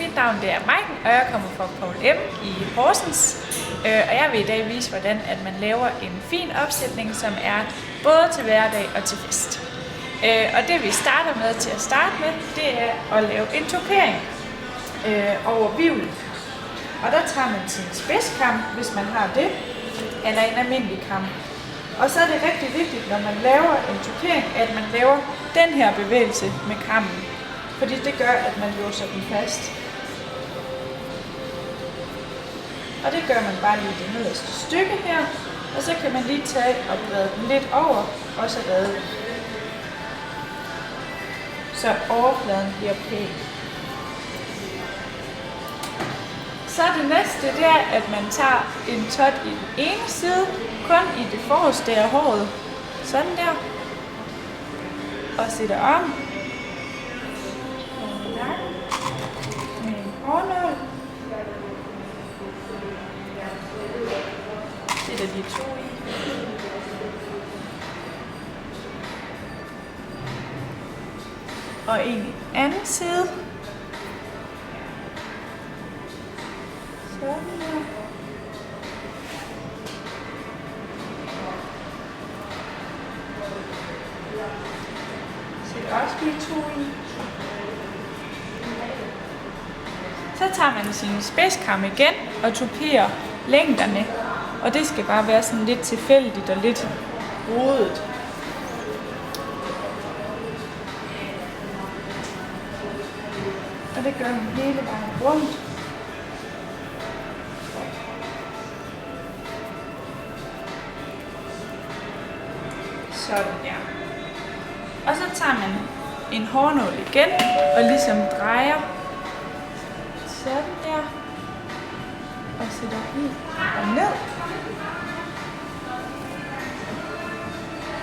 Mit navn det er Maiken, og jeg kommer fra Poul M i Horsens. Og jeg vil i dag vise, hvordan at man laver en fin opsætning, som er både til hverdag og til fest. Og det vi starter med til at starte med, det er at lave en tokering over hvirvlen. Og der tager man sin spidskam, hvis man har det, eller en almindelig kam. Og så er det rigtig vigtigt, når man laver en tokering, at man laver den her bevægelse med kammen. Fordi det gør, at man låser den fast. Og det gør man bare lige det nederste stykke her. Og så kan man lige tage og brede den lidt over, og så redde den. Så overfladen bliver pæn. Så det næste, det er, at man tager en tot i den ene side, kun i det forreste af håret. Sådan der. Og sætter om. Med en hårnål. Sætter de to i. Og en i den anden side. Sådan her. Sætter også de to i. Så tager man sin spidskam igen og toperer længderne. Og det skal bare være sådan lidt tilfældigt og lidt rodet. Og det gør man hele vejen rundt. Sådan der. Og så tager man en hårnål igen og ligesom drejer sådan der. Og sætter i og ned.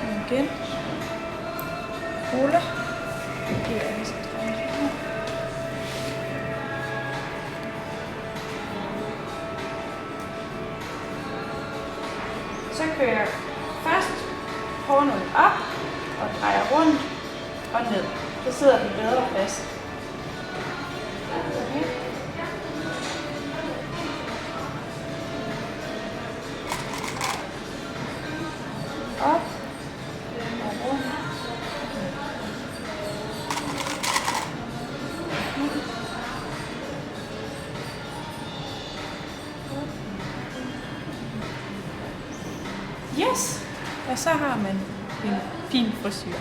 Og igen. Ruller. Så kører jeg først hårnålen op og drejer rundt og ned. Så sidder den bedre fast. Okay. Op og rundt. Yes, og så har man en fin frisyr.